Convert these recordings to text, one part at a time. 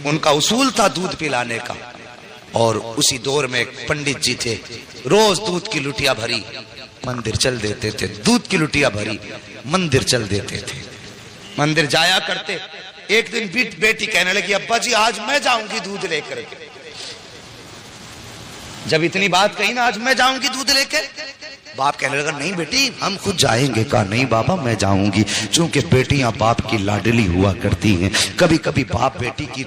ان کا اصول تھا دودھ پلانے کا. اور اسی دور میں ایک پنڈت جی تھے, روز دودھ کی لٹیا بھری مندر چل دیتے تھے, دودھ کی لٹیا بھری مندر چل دیتے تھے, مندر جایا کرتے. ایک دن بیٹی کہنے لگی ابا جی آج میں جاؤں گی دودھ لے کر. جب اتنی بات کہی نا آج میں جاؤں گی دودھ لے کے, باپ کہنے لگا نہیں بیٹی ہم خود جائیں گے. کہا نہیں بابا میں جاؤں گی, چونکہ بیٹیاں باپ کی لاڈلی ہوا کرتی ہیں, کبھی کبھی باپ بیٹی کی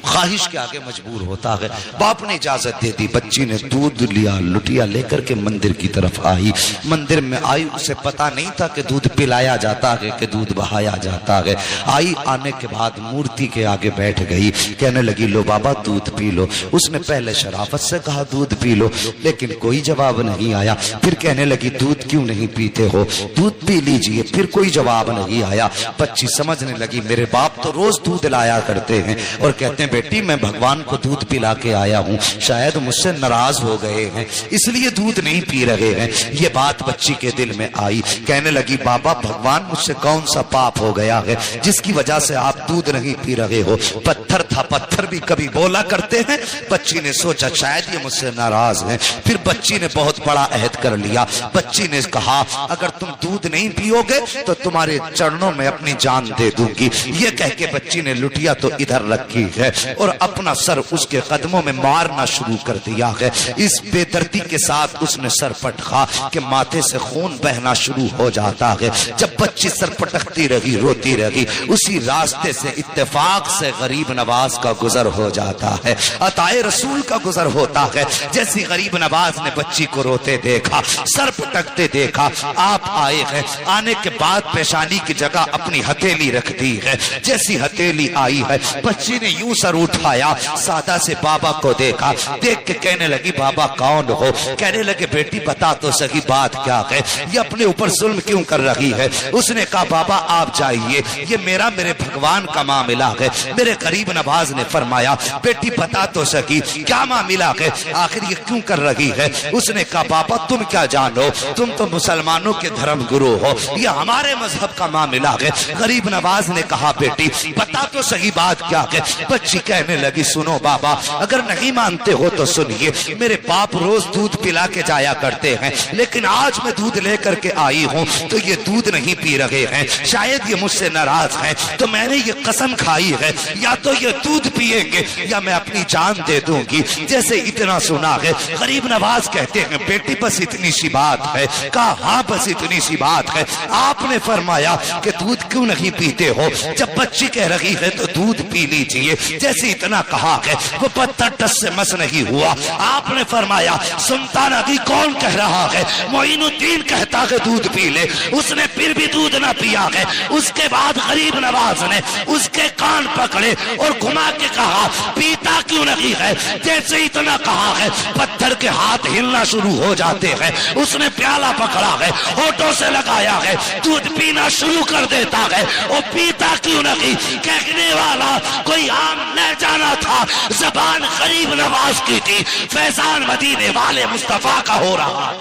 خواہش کے آگے مجبور ہوتا ہے. باپ نے اجازت دے دی, بچی نے دودھ لیا, لٹیا لے کر کے مندر کی طرف آئی. مندر میں آئی, اسے پتا نہیں تھا کہ دودھ پلایا جاتا ہے کہ دودھ بہایا جاتا ہے. آئی, آنے کے بعد مورتی کے آگے بیٹھ گئی, کہنے لگی لو بابا دودھ پی لو. اس نے پہلے شرافت سے کہا دودھ پی لو, لیکن کوئی جواب نہیں آیا. پھر کہنے لگی دودھ کیوں نہیں پیتے ہو, دودھ پی لیجئے. پھر کوئی جواب نہیں آیا. بچی سمجھنے لگی میرے باپ تو روز دودھ لایا کرتے ہیں اور کہتے ہیں بیٹی میں بھگوان کو دودھ پلا کے آیا ہوں, شاید مجھ سے ناراض ہو گئے ہیں اس لیے دودھ نہیں پی رہے ہیں. یہ بات بچی کے دل میں آئی, کہنے لگی بابا بھگوان مجھ سے کون سا پاپ ہو گیا ہے جس کی وجہ سے آپ دودھ نہیں پی رہے ہو. پتھر تھا, پتھر بھی کبھی بولا کرتے ہیں. بچی نے سوچا شاید یہ مجھ سے ناراض ہیں. پھر بچی نے بہت بڑا عہد کر لیا. بچی نے کہا اگر تم دودھ نہیں پیو گے تو تمہارے چرنوں میں اپنی جان دے دوں گی. یہ کہہ کے بچی نے لٹیا تو ادھر رکھی ہے اور اپنا سر اس کے قدموں میں مارنا شروع کر دیا ہے. اس بے دردی کے ساتھ اس نے سر پٹکا کہ ماتھے سے خون بہنا شروع ہو جاتا ہے. جب بچی سر پٹکتی رہی, روتی رہی, اسی راستے سے اتفاق سے غریب نواز کا گزر ہو جاتا ہے, عطائے رسول کا گزر ہوتا ہے. جیسی غریب نواز نے بچی کو روتے دیکھا, سر پٹکتے دیکھا, آپ آئے ہیں. آنے کے بعد پیشانی کی جگہ اپنی ہتھیلی رکھ دی ہے. جیسی ہتھیلی آئی ہے, بچی نے یوں سر اٹھایا, سادہ سے بابا کو دیکھا, دیکھ کے کہنے لگی بابا کون ہو. کہنے لگے بیٹی بتا تو سہی بات کیا ہے, یہ اپنے اوپر ظلم کیوں کر رہی ہے. اس نے کہا بابا آپ جائیے, یہ میرے بھگوان کا معاملہ ہے. میرے غریب نواز نے فرمایا بیٹی بتا تو سہی کیا معاملہ ہے, آخر یہ کیوں کر رہی ہے. اس نے کہا بابا تم کیا جانو, تم تو مسلمانوں کے دھرم گرو ہو, یہ ہمارے مذہب کا معاملہ ہے. غریب نواز نے کہا بیٹی بتا تو سہی بات کیا ہے. بچی کہنے لگی سنو بابا اگر نہیں مانتے ہو تو سنیے, میرے باپ روز دودھ پلا کے جایا کرتے ہیں, لیکن آج میں دودھ لے کر کے آئی ہوں تو یہ دودھ نہیں پی رہے ہیں. شاید یہ مجھ سے ناراض ہیں, تو میں نے یہ قسم کھائی ہے یا تو یہ دودھ پیئیں گے یا میں اپنی جان دے دوں گی. جیسے اتنا سنا ہے, غریب نواز کہتے ہیں بیٹی بس اتنی سی بات ہے. کہا ہاں بس اتنی سی بات ہے. آپ نے فرمایا کہ دودھ کیوں نہیں پیتے ہو. جب بچی کہہ رہی ہے تو دودھ پی لیجئے. جیسے اتنا کہا ہے وہ پتھر ٹس سے مس نہیں ہوا. آپ نے فرمایا سنتا نہیں کون کہہ رہا ہے, معین الدین کہتا ہے دودھ پی لے. اس نے پھر بھی دودھ نہ پیا ہے. اس کے بعد غریب نواز نے اس کے کان پکڑے اور گھما کے کہا پیتا کیوں نہیں ہے. جیسے اتنا کہا ہے پتھر کے ہاتھ ہلنا شروع ہو جاتے ہیں. اس نے پیالہ پکڑا ہے, ہونٹوں سے لگایا ہے, دودھ پینا شروع کر دیتا ہے. وہ پیتا کیوں نہیں, کہنے والا کوئی عام نہ جانا تھا, زبان غریب نواز کی تھی. فیضان مدینے والے مصطفیٰ کا ہو رہا.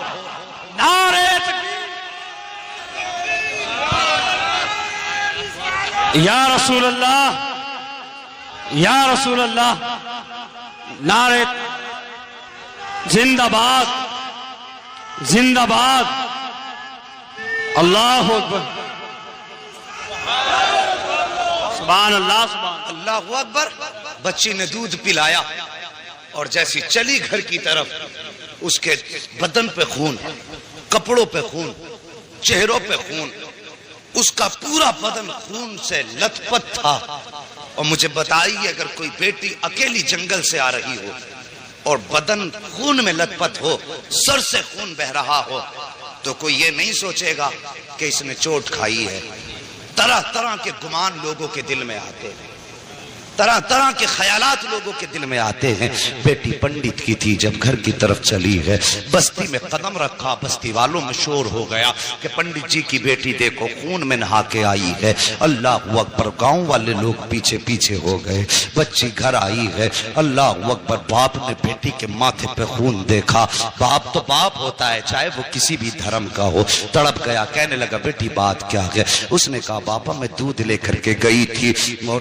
نعرہ یا رسول اللہ, یا رسول اللہ, نعرہ زندہ باد, زندہ باد, اللہ اکبر, سبحان اللہ, سبحان اللہ اکبر. بچی نے دودھ پلایا اور جیسی چلی گھر کی طرف, اس کے بدن پہ خون, کپڑوں پہ خون, چہروں پہ خون, اس کا پورا بدن خون سے لت پت تھا. اور مجھے بتائیے اگر کوئی بیٹی اکیلی جنگل سے آ رہی ہو اور بدن خون میں لت پت ہو, سر سے خون بہ رہا ہو, تو کوئی یہ نہیں سوچے گا کہ اس نے چوٹ کھائی ہے. طرح طرح کے گمان لوگوں کے دل میں آتے ہیں, طرح طرح کے خیالات لوگوں کے دل میں آتے ہیں. بیٹی پنڈت کی تھی, جب گھر کی طرف چلی ہے, بستی میں قدم رکھا, بستی والوں میں شور ہو گیا کہ پنڈت جی کی بیٹی دیکھو خون میں نہا کے آئی ہے. اللہ اکبر. گاؤں والے لوگ پیچھے پیچھے ہو گئے. بچی گھر آئی ہے, اللہ اکبر. باپ نے بیٹی کے ماتھے پہ خون دیکھا. باپ تو باپ ہوتا ہے چاہے وہ کسی بھی دھرم کا ہو. تڑپ گیا, کہنے لگا بیٹی بات کیا ہے. اس نے کہا بابا میں دودھ لے کر کے گئی تھی اور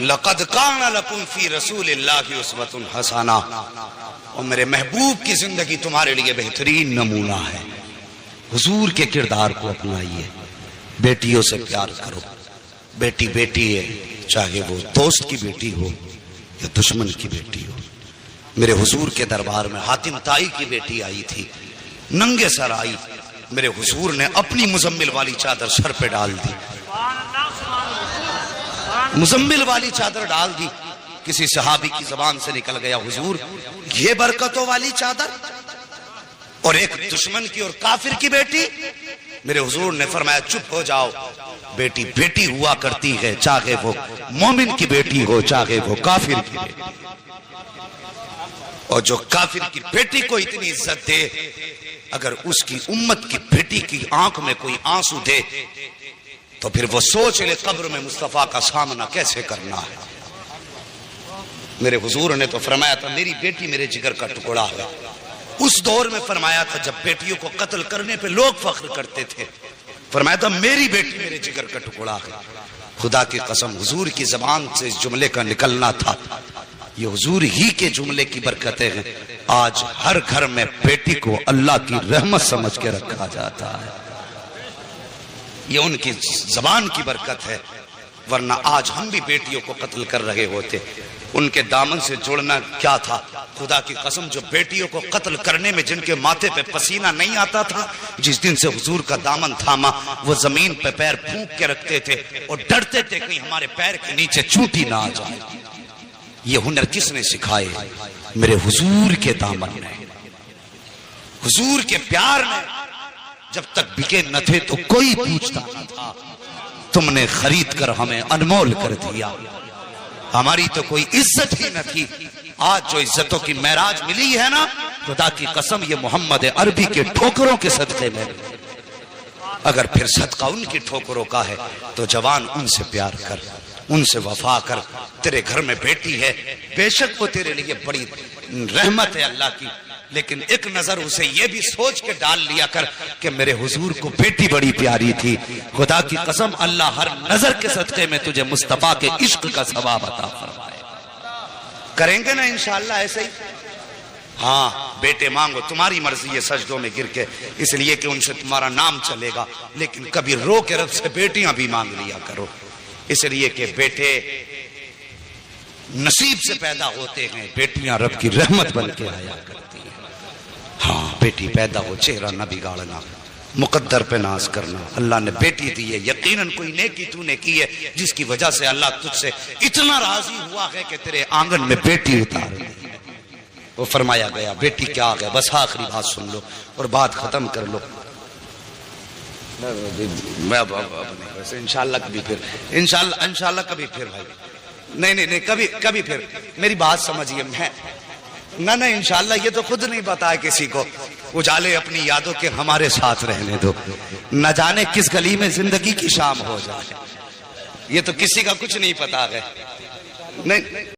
لقد کان لکم فی رسول اللہ اسوۃ حسنہ، اور میرے محبوب کی زندگی تمہارے لیے بہترین نمونہ ہے۔ حضور کے کردار کو اپنائیے، بیٹیوں سے پیار کرو، بیٹی بیٹی ہے، چاہے وہ دوست کی بیٹی ہو یا دشمن کی بیٹی ہو۔ میرے حضور کے دربار میں حاتم طائی کی بیٹی آئی تھی، ننگے سر آئی، میرے حضور نے اپنی مزمل والی چادر سر پہ ڈال دی، مزمل والی چادر ڈال دی۔ کسی صحابی کی زبان سے نکل گیا، حضور یہ برکتوں والی چادر، اور ایک دشمن کی اور کافر کی بیٹی؟ میرے حضور نے فرمایا چپ ہو جاؤ، بیٹی بیٹی ہوا کرتی ہے، چاہے وہ مومن کی بیٹی ہو چاہے وہ کافر کی بیٹی، اور جو کافر کی بیٹی کو اتنی عزت دے، اگر اس کی امت کی بیٹی کی آنکھ میں کوئی آنسو دے تو پھر وہ سوچ لے قبر میں مصطفیٰ کا سامنا کیسے کرنا ہے۔ میرے حضور نے تو فرمایا تھا میری بیٹی میرے جگر کا ٹکڑا ہے، اس دور میں فرمایا تھا جب بیٹیوں کو قتل کرنے پہ لوگ فخر کرتے تھے، فرمایا تھا میری بیٹی میرے جگر کا ٹکڑا ہے۔ خدا کی قسم حضور کی زبان سے اس جملے کا نکلنا تھا، یہ حضور ہی کے جملے کی برکتیں ہیں۔ آج ہر گھر میں بیٹی کو اللہ کی رحمت سمجھ کے رکھا جاتا ہے، یہ ان کی زبان کی برکت ہے، ورنہ آج ہم بھی بیٹیوں کو قتل کر رہے ہوتے۔ ان کے دامن سے جوڑنا کیا تھا؟ خدا کی قسم جو بیٹیوں کو قتل کرنے میں جن کے ماتھے پہ پسینہ نہیں آتا تھا، جس دن سے حضور کا دامن تھاما وہ زمین پہ پیر پھونک کے رکھتے تھے اور ڈرتے تھے کہیں ہمارے پیر کے نیچے چونٹی نہ آ جائے۔ یہ ہنر کس نے سکھائے؟ میرے حضور کے دامن نے، حضور کے پیار نے۔ جب تک بکے نہ تھے تو کوئی پوچھتا نہ تھا، تم نے خرید کر ہمیں انمول کر دیا، ہماری تو کوئی عزت ہی نہ تھی۔ آج جو عزتوں کی معراج ملی ہے نا، خدا کی قسم یہ محمد عربی کے ٹھوکروں کے صدقے میں۔ اگر پھر صدقہ ان کی ٹھوکروں کا ہے تو جوان ان سے پیار کر، ان سے وفا کر۔ تیرے گھر میں بیٹی ہے، بے شک وہ تیرے لیے بڑی رحمت ہے اللہ کی، لیکن ایک نظر اسے یہ بھی سوچ کے ڈال لیا کر کہ میرے حضور کو بیٹی بڑی پیاری تھی۔ خدا کی قسم اللہ ہر نظر کے صدقے میں تجھے مصطفیٰ کے عشق کا ثواب عطا فرمائے۔ کریں گے نا انشاءاللہ ایسے ہی؟ ہاں بیٹے مانگو، تمہاری مرضی ہے سجدوں میں گر کے، اس لیے کہ ان سے تمہارا نام چلے گا، لیکن کبھی رو کے رب سے بیٹیاں بھی مانگ لیا کرو، اس لیے کہ بیٹے نصیب سے پیدا ہوتے ہیں، بیٹیاں رب کی رحمت بن کے آیا کرتی ہیں۔ ہاں بیٹی پیدا ہو، چہرہ نہ بگاڑنا، مقدر پہ ناز کرنا۔ اللہ نے بیٹی دی ہے، یقیناً کوئی نیکی تو نے کی ہے جس کی وجہ سے اللہ تجھ سے اتنا راضی ہوا ہے کہ تیرے آنگن میں بیٹی اتار دی۔ وہ فرمایا گیا بیٹی کیا آ گیا، بس آخری بات سن لو اور بات ختم کر لو۔ میں انشاءاللہ کبھی پھر، انشاءاللہ کبھی پھر بھائی، نہیں کبھی پھر میری بات سمجھیے۔ میں نہ انشاءاللہ یہ تو خود نہیں بتایا کسی کو، اجالے اپنی یادوں کے ہمارے ساتھ رہنے دو، نہ جانے کس گلی میں زندگی کی شام ہو جائے، یہ تو کسی کا کچھ نہیں پتا ہے۔ نہیں